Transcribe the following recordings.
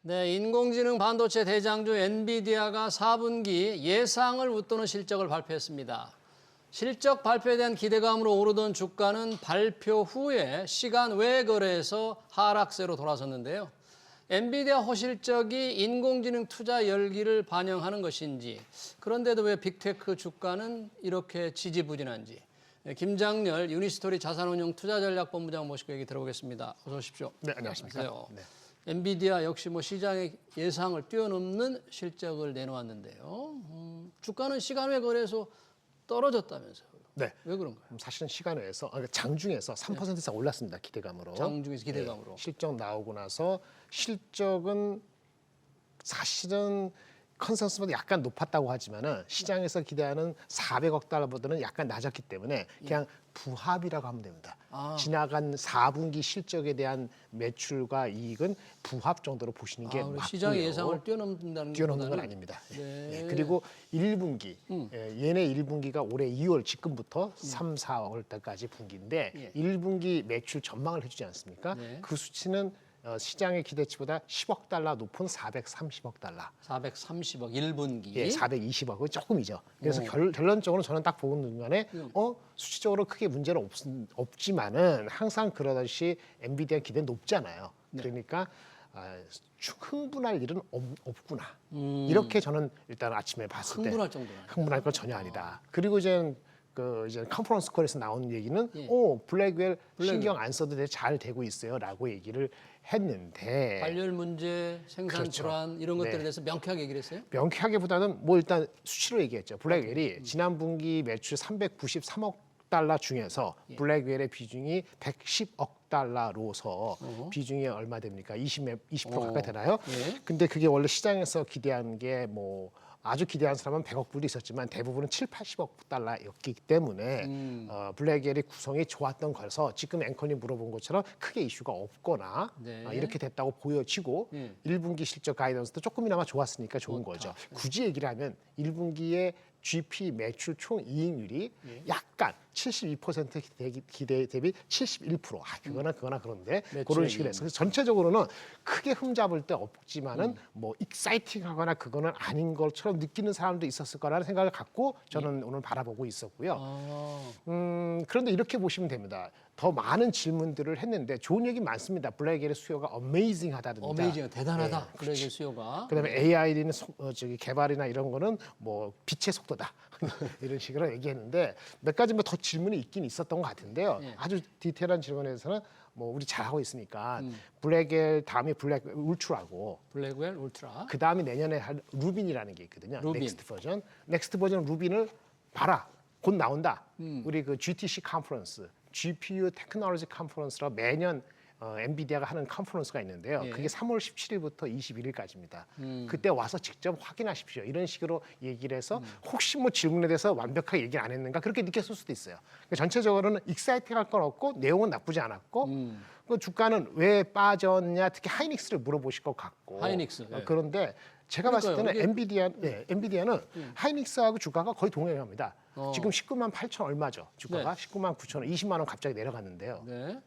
네, 인공지능 반도체 대장주 엔비디아가 4분기 예상을 웃도는 실적을 발표했습니다. 실적 발표에 대한 기대감으로 오르던 주가는 발표 후에 시간 외 거래에서 하락세로 돌아섰는데요. 엔비디아 호실적이 인공지능 투자 열기를 반영하는 것인지, 그런데도 왜 빅테크 주가는 이렇게 지지부진한지, 김장렬 유니스토리 자산운용 투자전략본부장 모시고 얘기 들어보겠습니다. 어서 오십시오. 네, 안녕하십니까. 네. 엔비디아 역시 시장의 예상을 뛰어넘는 실적을 내놓았는데요. 주가는 시간 외 거래에서 떨어졌다면서요. 네. 왜 그런가요? 사실은 시간에서 장중에서 3% 이상 올랐습니다. 기대감으로. 장중에서 기대감으로. 네, 실적 나오고 나서 실적은 사실은 컨센서스보다 약간 높았다고 하지만은 시장에서 기대하는 400억 달러보다는 약간 낮았기 때문에 그냥 부합이라고 하면 됩니다. 지나간 4분기 실적에 대한 매출과 이익은 부합 정도로 보시는 게 맞고요. 시장의 예상을 뛰어넘는 건 아닙니다. 네. 네, 그리고 1분기, 얘네 1분기가 올해 2월 지금부터 3, 4월 달까지 분기인데 1분기 매출 전망을 해주지 않습니까? 네. 그 수치는 시장의 기대치보다 10억 달러 높은 430억 달러. 430억 1분기. 예, 420억은 조금이죠. 그래서 결론적으로 저는 딱 보는 순간에 수치적으로 크게 문제는 없지만은 항상 그러듯이 엔비디아 기대는 높잖아요. 그러니까 흥분할 일은 없구나. 이렇게 저는 일단 아침에 봤을 때 흥분할 정도는 흥분할 건 전혀 아니다. 그리고 이제 컨퍼런스 콜에서 나온 얘기는 블랙웰 신경 안 써도 잘 되고 있어요라고 얘기를 했는데 발열 문제, 생산 그렇죠. 불안 이런 것들에 대해서 명쾌하게 얘기를 했어요? 명쾌하게보다는 일단 수치로 얘기했죠. 블랙웰이 지난 분기 매출 393억 달러 중에서 블랙웰의 비중이 110억 달러로서 비중이 얼마 됩니까? 20% 가까이 되나요? 근데 그게 원래 시장에서 기대한 게 아주 기대한 사람은 100억 불도 있었지만 대부분은 7, 80억 달러였기 때문에 블랙웰의 구성이 좋았던 거라서 지금 앵커님 물어본 것처럼 크게 이슈가 없거나 이렇게 됐다고 보여지고 1분기 실적 가이던스도 조금이나마 좋았으니까 좋은 거죠. 굳이 얘기를 하면 1분기에 GP 매출 총 이익률이 약간 72% 기대 대비 71%. 그거나 그런데 그런 식으로 해서 전체적으로는 크게 흠잡을 데 없지만은 익사이팅하거나 그거는 아닌 것처럼 느끼는 사람도 있었을 거라는 생각을 갖고 저는 오늘 바라보고 있었고요. 그런데 이렇게 보시면 됩니다. 더 많은 질문들을 했는데 좋은 얘기 많습니다. 블랙웰의 수요가 어메이징하다든가. 어메이징 대단하다. 블랙웰 수요가. 그다음에 AI는 개발이나 이런 거는 빛의 속도다. 이런 식으로 얘기했는데 몇 가지 더 질문이 있긴 있었던 것 같은데요. 아주 디테일한 질문에서는 우리 잘하고 있으니까 블랙웰 다음이 블랙웰 울트라고 블랙웰 울트라. 그 다음이 내년에 할 루빈이라는 게 있거든요. 루빈. 넥스트 버전 루빈을 봐라. 곧 나온다. 우리 그 GTC 컨퍼런스, GPU 테크놀로지 컨퍼런스로 매년 엔비디아가 하는 컨퍼런스가 있는데요. 그게 3월 17일부터 21일까지입니다. 그때 와서 직접 확인하십시오. 이런 식으로 얘기를 해서 혹시 질문에 대해서 완벽하게 얘기를 안 했는가 그렇게 느꼈을 수도 있어요. 그러니까 전체적으로는 익사이팅할 건 없고 내용은 나쁘지 않았고 그 주가는 왜 빠졌냐 특히 하이닉스를 물어보실 것 같고 하이닉스. 그런데 제가 봤을 때는 엔비디아는 하이닉스하고 주가가 거의 동행합니다. 지금 19만 8천 얼마죠? 주가가 19만 9천 원, 20만 원 갑자기 내려갔는데요. 네.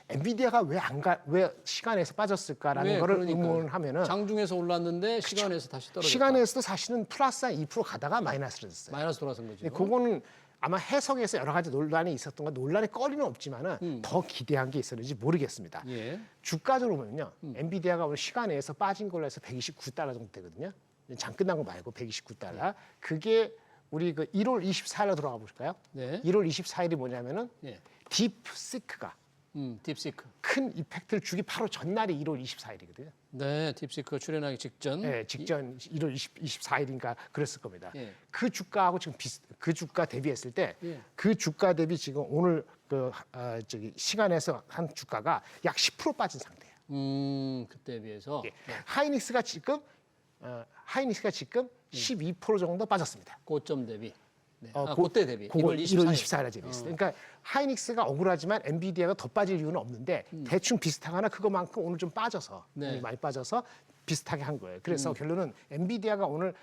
엔비디아가 왜 시간에서 빠졌을까라는 거를 의문하면은 장중에서 올랐는데 시간에서 다시 떨어졌다. 시간에서도 사실은 플러스 한 2% 가다가 마이너스로 됐어요. 마이너스 돌아선 거죠. 그거는 아마 해석에서 여러 가지 논란이 있었던 건 논란의 거리는 없지만은 더 기대한 게 있었는지 모르겠습니다. 주가적으로 보면요, 엔비디아가 오늘 시간에서 빠진 걸로 해서 129달러 정도 되거든요. 장 끝난 거 말고 129달러. 그게 우리 1월 24일로 들어가 보실까요? 1월 24일이 뭐냐면은 딥시크가 딥시크. 큰 이펙트를 주기 바로 전날이 1월 24일이거든요. 네, 딥시크가 출연하기 직전. 네, 직전 1월 24일인가 그랬을 겁니다. 그 주가하고 지금 그 주가 대비했을 때 그 주가 대비 지금 오늘 시간에서 한 주가가 약 10% 빠진 상태예요. 그때에 비해서. 하이닉스가 지금 12% 정도 빠졌습니다. 고점 대비. 그때 대비. 1월 24일에 대비했어요. 그러니까 하이닉스가 억울하지만 엔비디아가 더 빠질 이유는 없는데 대충 비슷하거나 그거만큼 오늘 좀 빠져서 많이 빠져서 비슷하게 한 거예요. 그래서 결론은 엔비디아가 오늘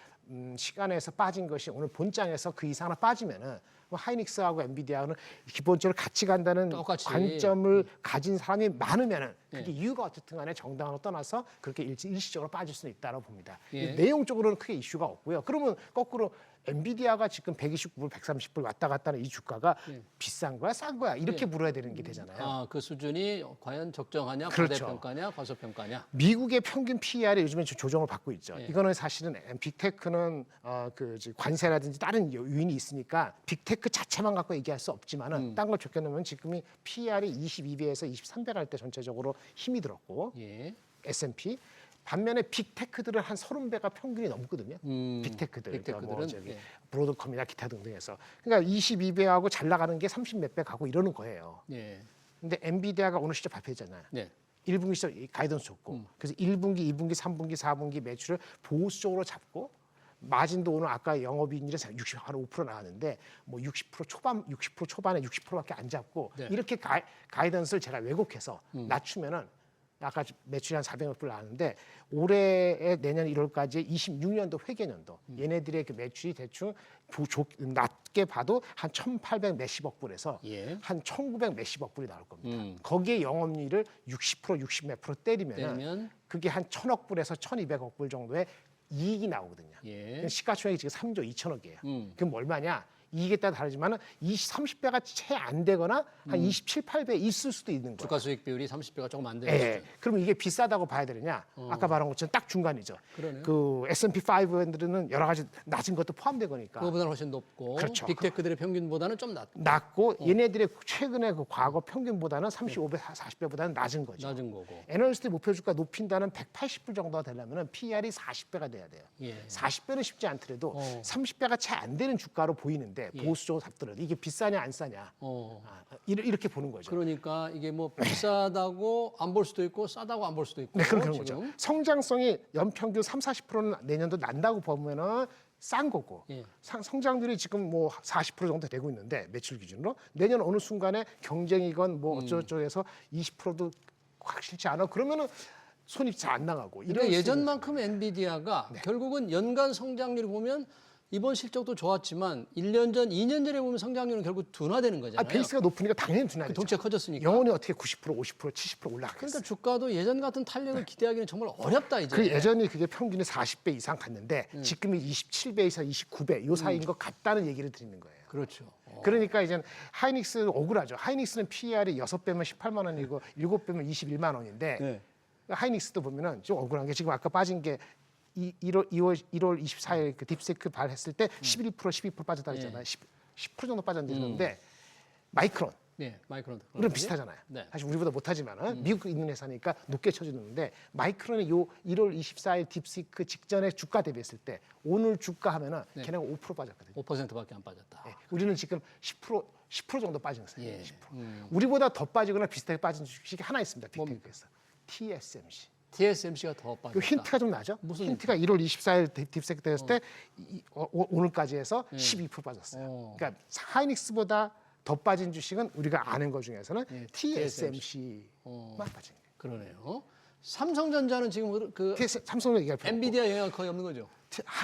시간에서 빠진 것이 오늘 본장에서 그 이상 하나 빠지면은 하이닉스하고 엔비디아는 기본적으로 같이 간다는 똑같이. 관점을 가진 사람이 많으면은 그게 이유가 어쨌든 간에 정당으로 떠나서 그렇게 일시적으로 빠질 수는 있다고 봅니다. 예. 내용적으로는 크게 이슈가 없고요. 그러면 거꾸로 엔비디아가 지금 129불, 130불 왔다 갔다 하는 이 주가가 비싼 거야, 싼 거야 이렇게 물어야 되는 게 되잖아요. 아, 그 수준이 과연 적정하냐, 그렇죠. 과대평가냐, 과소평가냐. 미국의 평균 PER이 요즘에 조정을 받고 있죠. 예. 이거는 사실은 빅테크는 관세라든지 다른 요인이 있으니까 빅테크 자체만 갖고 얘기할 수 없지만은 딴 걸 적혀놓으면 지금이 PER이 22배에서 23배 갈 때 전체적으로 힘이 들었고 예. S&P 반면에 빅테크들은 한 30배가 평균이 넘거든요. 빅테크들, 빅테크들은, 뭐 저기 예. 브로드컴이나 기타 등등해서 그러니까 22배하고 잘 나가는 게 30 몇 배 가고 이러는 거예요. 예. 근데 엔비디아가 오늘 실적 발표했잖아요. 네. 1분기 시작 가이던스 줬고 그래서 1분기, 2분기, 3분기, 4분기 매출을 보수적으로 잡고 마진도 오늘 아까 영업이익률이 65% 나왔는데 뭐 60% 초반, 60% 초반에 60%밖에 안 잡고 네. 이렇게 가이던스를 제가 왜곡해서 낮추면은 아까 매출이 한 400억 불 나왔는데 올해의 내년 1월까지 26년도 회계년도 얘네들의 그 매출이 대충 낮게 봐도 한 1,800 몇십억 불에서 예. 한 1,900 몇십억 불이 나올 겁니다. 거기에 영업이익을 60%, 60 몇 프로 때리면은 때리면 그게 한 1,000억 불에서 1,200억 불 정도의 이익이 나오거든요. 예. 시가총액이 지금 3조 2천억이에요. 그럼 얼마냐? 이익에 따라 다르지만 30배가 채 안 되거나 한 27, 8배 있을 수도 있는 거예요. 주가 수익 비율이 30배가 조금 안 되는 예. 수준. 그러면 이게 비싸다고 봐야 되느냐? 아까 말한 것처럼 딱 중간이죠. 그러네요. 그 S&P 500은 여러 가지 낮은 것도 포함된 거니까. 그거보다는 훨씬 높고 그렇죠. 빅테크들의 평균보다는 좀 낮고 낮고 얘네들의 최근에 그 과거 평균보다는 35배, 40배보다는 낮은 거죠. 낮은 거고. 애널리스트 목표 주가 높인다는 180불 정도가 되려면 PER이 40배가 돼야 돼요. 예. 40배는 쉽지 않더라도 30배가 채 안 되는 주가로 보이는데 보수적으로 잡더라도 이게 비싸냐 안 싸냐 이렇게 보는 거죠. 그러니까 이게 뭐 비싸다고 안 볼 수도 있고 싸다고 안 볼 수도 있고. 네, 그런 지금. 거죠. 성장성이 연평균 30-40%는 내년도 난다고 보면은 싼 거고 예. 성장률이 지금 뭐 40% 정도 되고 있는데 매출 기준으로 내년 어느 순간에 경쟁이건 뭐 어쩌고저쩌고해서 20%도 확 싫지 않아 그러면은 손이 잘 안 나가고 이런 그러니까 예전만큼 엔비디아가 결국은 연간 성장률을 보면 이번 실적도 좋았지만 1년 전, 2년 전에 보면 성장률은 결국 둔화되는 거잖아요. 베이스가 높으니까 당연히 그 둔화되죠. 덩치가 커졌으니까. 영원히 어떻게 90%, 50%, 70% 올라가겠어요. 그러니까 주가도 예전 같은 탄력을 기대하기는 정말 어렵다 이제. 그 예전에 그게 평균이 40배 이상 갔는데 지금이 27배에서 29배 요 사이인 것 같다는 얘기를 드리는 거예요. 그렇죠. 그러니까 이제 하이닉스 억울하죠. 하이닉스는 PER이 6배면 18만 원이고 7배면 21만 원인데 네. 하이닉스도 보면은 좀 억울한 게 지금 아까 빠진 게 1월 24일 그 딥세크 발했을 때 11%, 12% 빠졌다 그랬잖아요. 10% 정도 빠졌는데 마이크론 네, 마이크론. 우리는 비슷하잖아요. 네. 사실 우리보다 못하지만은 미국 있는 회사니까 높게 쳐주는데 마이크론이 요 1월 24일 딥시크 직전에 주가 대비했을 때 오늘 주가 하면은 걔네가 5% 빠졌거든요. 5%밖에 안 빠졌다. 예, 우리는 지금 10% 정도 빠진 거예요. 예. 10%. 우리보다 더 빠지거나 비슷하게 빠진 주식이 하나 있습니다. 뭡니까? 빅테크에서 TSMC. TSMC가 더 빠졌다. 그 힌트가 좀 나죠? 무슨 힌트가 1월 24일 딥세크 됐을 때 오늘까지 해서 12% 빠졌어요. 그러니까 하이닉스보다 더 빠진 주식은 우리가 아는 것 중에서는 TSMC만 빠진 거예요. 그러네요. 삼성전자는 지금 그 삼성은 얘기할 필요 없고. 엔비디아 영향 거의 없는 거죠.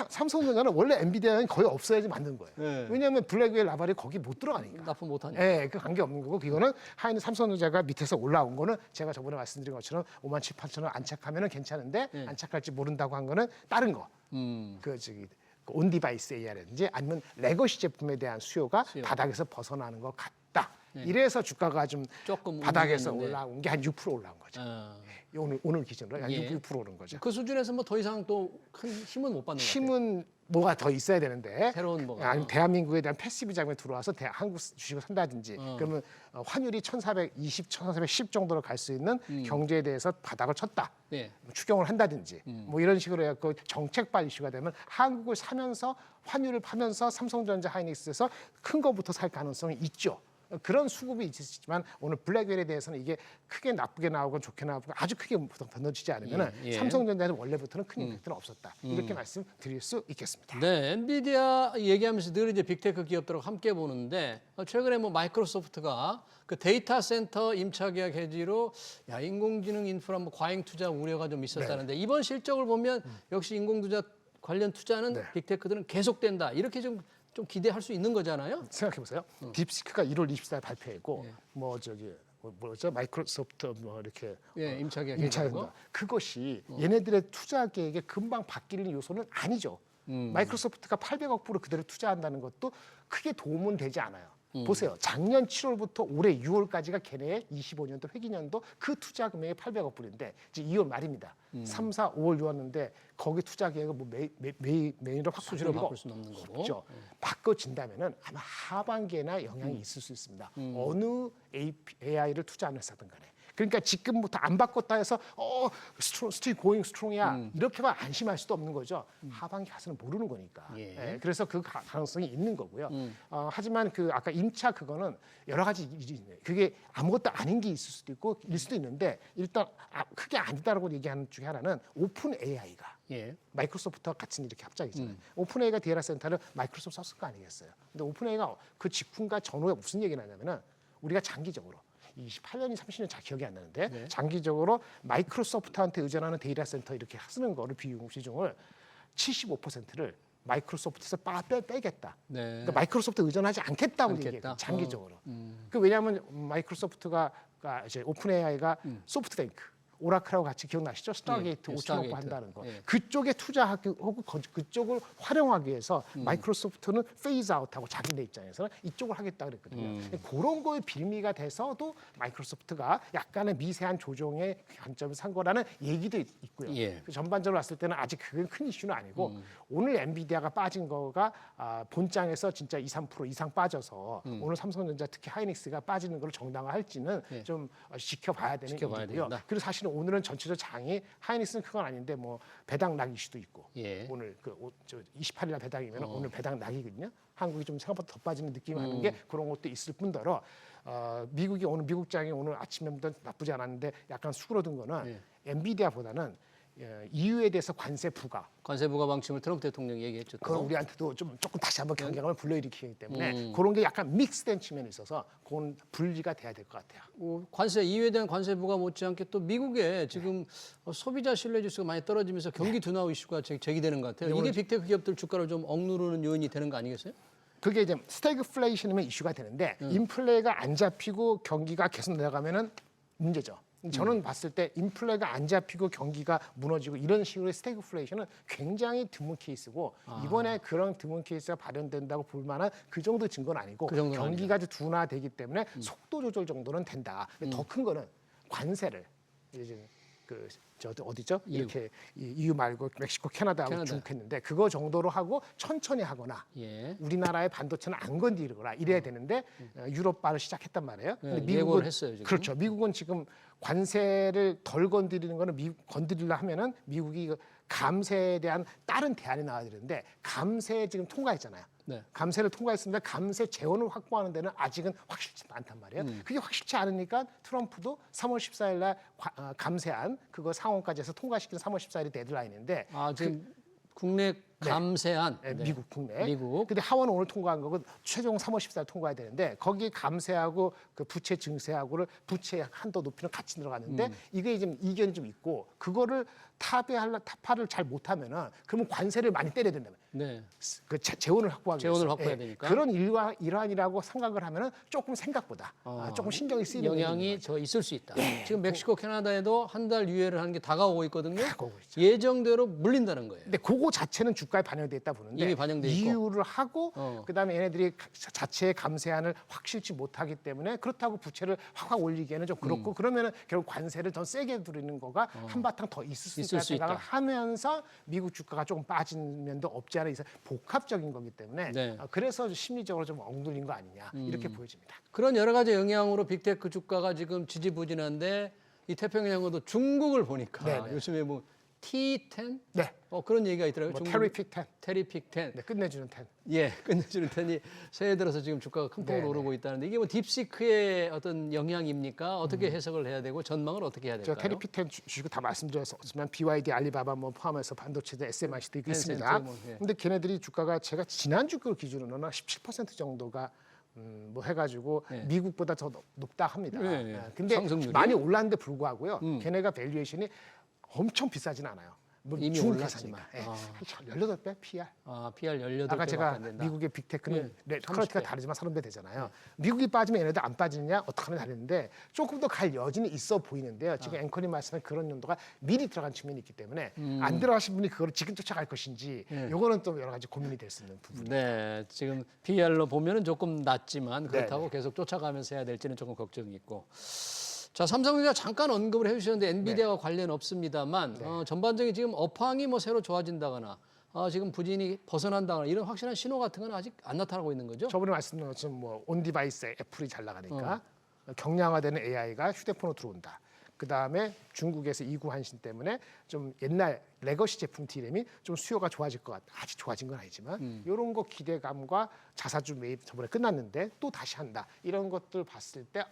삼성전자는 원래 엔비디아는 거의 없어야지 만든 거예요. 네. 왜냐하면 블랙웰 라발이 거기 못 들어가니까. 납품 못하니까. 예, 그 관계 없는 거고 그거는 하이는 삼성전자가 밑에서 올라온 거는 제가 저번에 말씀드린 것처럼 5만 7, 8천 원 안착하면은 괜찮은데 안착할지 모른다고 한 거는 다른 거. 그 저기 온 디바이스 AR이라든지 아니면 레거시 제품에 대한 수요가 바닥에서 벗어나는 것 같다. 이래서 주가가 좀 조금 바닥에서 움직였는데. 올라온 게 한 6% 올라온 거죠. 오늘 기준으로 한 예. 6% 오른 거죠. 그 수준에서 뭐 더 이상 또 큰 힘은 못 받는 것 같아요. 힘은 뭐가 더 있어야 되는데 새로운 뭐가. 아니면 대한민국에 대한 패시브 자금이 들어와서 한국 주식을 산다든지 그러면 환율이 1,420, 1,410 정도로 갈 수 있는 경제에 대해서 바닥을 쳤다. 네. 추경을 한다든지 뭐 이런 식으로 해갖고 정책발 이슈가 되면 한국을 사면서 환율을 파면서 삼성전자 하이닉스에서 큰 거부터 살 가능성이 있죠. 그런 수급이 있지만 오늘 블랙웰에 대해서는 이게 크게 나쁘게 나오건 좋게 나오건 아주 크게 변동치지 않으면 삼성전자는 원래부터는 큰 임팩트는 없었다. 이렇게 말씀드릴 수 있겠습니다. 네, 엔비디아 얘기하면서 늘 이제 빅테크 기업들하고 함께 보는데 최근에 뭐 마이크로소프트가 그 데이터 센터 임차 계약 해지로 야 인공지능 인프라 뭐 과잉 투자 우려가 좀 있었다는데 이번 실적을 보면 역시 인공투자 관련 투자는 빅테크들은 계속된다 이렇게 좀 좀 기대할 수 있는 거잖아요. 생각해 보세요. 딥시크가 1월 24일 발표이고 예. 뭐 저기 뭐죠? 마이크로소프트 뭐 이렇게 예, 임차 계약 임차한다. 그것이 얘네들의 투자 계획에 금방 바뀌는 요소는 아니죠. 마이크로소프트가 800억 불을 그대로 투자한다는 것도 크게 도움은 되지 않아요. 보세요. 작년 7월부터 올해 6월까지가 걔네의 25년도 회기년도 그 투자 금액이 800억 불인데 이제 2월 말입니다. 3, 4, 5월 6월인데 거기 투자 계획을 뭐 매일로 확 수시로 바꿀 바꿀 수는 없는 거고. 없죠. 바꿔진다면은 아마 하반기에나 영향이 있을 수 있습니다. 어느 AI를 투자하는 회사든 간에. 그러니까 지금부터 안 바꿨다 해서 스틸 고잉 스트롱이야 이렇게만 안심할 수도 없는 거죠. 하반기 가서는 모르는 거니까. 예. 예, 그래서 그 가능성이 있는 거고요. 하지만 그 아까 임차 그거는 여러 가지 일이 있네요. 그게 아무것도 아닌 게 있을 수도 있고 일 수도 있는데 일단 크게 아니다라고 얘기하는 중에 하나는 오픈 AI가 예. 마이크로소프트와 같은 이렇게 합작이잖아요. 오픈 AI가 데이터 센터를 마이크로소프트 썼을 거 아니겠어요. 근데 오픈 AI가 그 직후인가 전후에 무슨 얘기를 하냐면은 우리가 장기적으로 28년이 30년 잘 기억이 안 나는데 네. 장기적으로 마이크로소프트한테 의존하는 데이터 센터 이렇게 쓰는 거를 비중을 75%를 마이크로소프트에서 빼겠다. 네. 그러니까 마이크로소프트 의존하지 않겠다고 않겠다. 얘기해요. 장기적으로. 그 왜냐하면 마이크로소프트가 이제 오픈 AI가 소프트뱅크 오라클하고 같이 기억나시죠? 스타게이트 예, 5천억 스타게이트. 한다는 거. 예. 그쪽에 투자하고 그쪽을 활용하기 위해서 마이크로소프트는 페이즈 아웃하고 자기네 입장에서는 이쪽을 하겠다 그랬거든요. 그런 거에 빌미가 돼서도 마이크로소프트가 약간의 미세한 조정의 관점을 산 거라는 얘기도 있고요. 예. 전반적으로 봤을 때는 아직 그건 큰 이슈는 아니고 오늘 엔비디아가 빠진 거가 본장에서 진짜 2, 3% 이상 빠져서 오늘 삼성전자 특히 하이닉스가 빠지는 걸 정당화할지는 예. 좀 지켜봐야 되는 지켜봐야 일이고요. 된다. 그리고 사실은 오늘은 전체적 장이 하이닉스는 그건 아닌데 뭐 배당 락 이슈도 있고 예. 오늘 그 28일 날 배당이면 오늘 배당 락이거든요. 한국이 좀 생각보다 더 빠지는 느낌이 하는 게 그런 것도 있을 뿐더러 미국이 오늘 미국장이 오늘 아침에부터 나쁘지 않았는데 약간 수그러든 거는 예. 엔비디아보다는 EU에 대해서 관세 부과 관세 부과 방침을 트럼프 대통령이 얘기했죠. 또. 그건 우리한테도 조금 다시 한번 경계감을 불러일으키기 때문에 그런 게 약간 믹스된 측면이 있어서 그건 분리가 돼야 될 것 같아요. 관세 이유에 대한 관세 부과 못지않게 또 미국에 지금 소비자 신뢰 지수가 많이 떨어지면서 경기 둔화 이슈가 제기되는 것 같아요. 이게 빅테크 기업들 주가를 좀 억누르는 요인이 되는 거 아니겠어요? 그게 이제 스태그플레이션이면 이슈가 되는데 인플레가 안 잡히고 경기가 계속 내려가면은 문제죠. 저는 봤을 때 인플레가 안 잡히고 경기가 무너지고 이런 식으로의 스태그플레이션은 굉장히 드문 케이스고 이번에 그런 드문 케이스가 발현된다고 볼 만한 그 정도 증거는 아니고 그 정도는 경기가 이제 둔화되기 때문에 속도 조절 정도는 된다. 더 큰 거는 관세를 이제 저 어디죠? EU. 이렇게 EU 말고 멕시코, 캐나다하고 중국 했는데 그거 정도로 하고 천천히 하거나 예. 우리나라의 반도체는 안 건드리거나 이래야 되는데 유럽발을 시작했단 말이에요. 근데 예고를 했어요, 지금. 그렇죠. 미국은 지금 관세를 덜 건드리는 거는 건드리려 하면은 미국이 감세에 대한 다른 대안이 나와야 되는데 감세 지금 통과했잖아요. 네. 감세를 통과했습니다. 감세 재원을 확보하는 데는 아직은 확실치 않단 말이에요. 그게 확실치 않으니까 트럼프도 3월 14일 날 감세안 그거 상원까지 해서 통과시키는 3월 14일이 데드라인인데 지금 국내 감세안 네, 미국 국내. 미국. 근데 하원은 오늘 통과한 거고 최종 3월 14일 통과해야 되는데 거기 감세하고 그 부채 증세하고를 부채 한도 높이는 같이 들어갔는데 이게 지금 이견이 좀 있고 그거를 타파를 잘 못하면은 그러면 관세를 많이 때려야 된다면. 네. 그 재원을 확보하기 재원을 위해서. 확보해야 되니까. 그런 일환이라고 생각을 하면은 조금 생각보다 조금 신경이 쓰이는 영향이 더 있을 수 있다. 지금 멕시코, 캐나다에도 한 달 유예를 하는 게 다가오고 있거든요. 다가오고 있죠. 예정대로 물린다는 거예요. 근데 그거 자체는 주가에 반영돼 있다 보는데 이미 반영돼 있고. 이유를 하고 그다음에 얘네들이 자체의 감세안을 확실치 못하기 때문에 그렇다고 부채를 확 올리기에는 좀 그렇고 그러면은 결국 관세를 더 세게 두르는 거가 한바탕 더 있을 수 있다는 수 생각을 있다. 하면서 미국 주가가 조금 빠진 면도 없지 않아 있어 복합적인 거기 때문에 네. 그래서 심리적으로 좀 엉들린 거 아니냐 이렇게 보여집니다. 그런 여러 가지 영향으로 빅테크 주가가 지금 지지부진한데 이 태평양에도 중국을 보니까 네네. 요즘에 뭐 T10 네, 그런 얘기가 있더라고요. 뭐 중국 테리픽 10, 테리픽 10. 네, 끝내주는 10. 예, 끝내주는 텐이 새해 들어서 지금 주가가 큰 폭으로 네네. 오르고 있다는데 이게 뭐 딥시크의 어떤 영향입니까? 어떻게 해석을 해야 되고 전망을 어떻게 해야 저 될까요? 테리픽 10 주식 다 말씀드렸지만 BYD, 알리바바 뭐 포함해서 반도체도 SMIC도 있고 텐센트 있습니다. 뭐, 예. 근데 걔네들이 주가가 제가 지난주 거 기준으로는 17% 정도가 뭐 해가지고 네. 미국보다 더 높다 합니다. 네, 네. 근데 상승률이? 많이 올랐는데 불구하고요. 걔네가 밸류에이션이 엄청 비싸진 않아요. 뭐 이미 중국 올랐지만. 회사니까. 예. 18배 PR. PR 18배밖에 아까 제가 안 된다. 미국의 빅테크는 퀄리티가 30배. 다르지만 30배 되잖아요. 미국이 빠지면 얘네들 안 빠지느냐 어떡하면 다른데 조금 더 갈 여지는 있어 보이는데요. 지금 앵커님 말씀한 그런 연도가 미리 들어간 측면이 있기 때문에 안 들어가신 분이 그걸 지금 쫓아갈 것인지 요거는 또 여러 가지 고민이 될 수 있는 부분. 네, 지금 PR로 보면은 조금 낮지만 그렇다고 네. 계속 쫓아가면서 해야 될지는 조금 걱정이 있고. 자, 삼성전자 잠깐 언급을 해주셨는데 엔비디아와 관련 없습니다만 전반적인 지금 업황이 뭐 새로 좋아진다거나 지금 부진이 벗어난다거나 이런 확실한 신호 같은 건 아직 안 나타나고 있는 거죠? 저번에 말씀드린 것처럼 뭐 온디바이스 애플이 잘 나가니까 경량화되는 AI가 휴대폰으로 들어온다. 그 다음에 중국에서 이구 한신 때문에 좀 옛날 레거시 제품 D램이 좀 수요가 좋아질 것 같다. 아직 좋아진 건 아니지만 이런 거 기대감과 자사주 매입 저번에 끝났는데 또 다시 한다. 이런 것들 봤을 때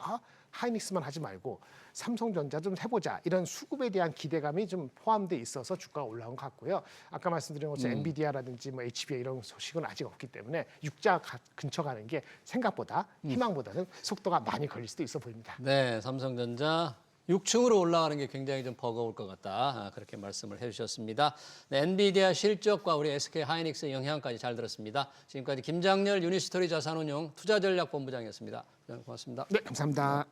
하이닉스만 하지 말고 삼성전자 좀 해보자. 이런 수급에 대한 기대감이 좀 포함돼 있어서 주가가 올라온 것 같고요. 아까 말씀드린 것처럼 엔비디아라든지 뭐 HBA 이런 소식은 아직 없기 때문에 육자 근처 가는 게 생각보다 희망보다는 속도가 많이 걸릴 수도 있어 보입니다. 네, 삼성전자 6층으로 올라가는 게 굉장히 좀 버거울 것 같다. 그렇게 말씀을 해주셨습니다. 네, 엔비디아 실적과 우리 SK 하이닉스 영향까지 잘 들었습니다. 지금까지 김장렬 유니스토리 자산운용 투자전략본부장이었습니다. 고맙습니다. 네, 감사합니다.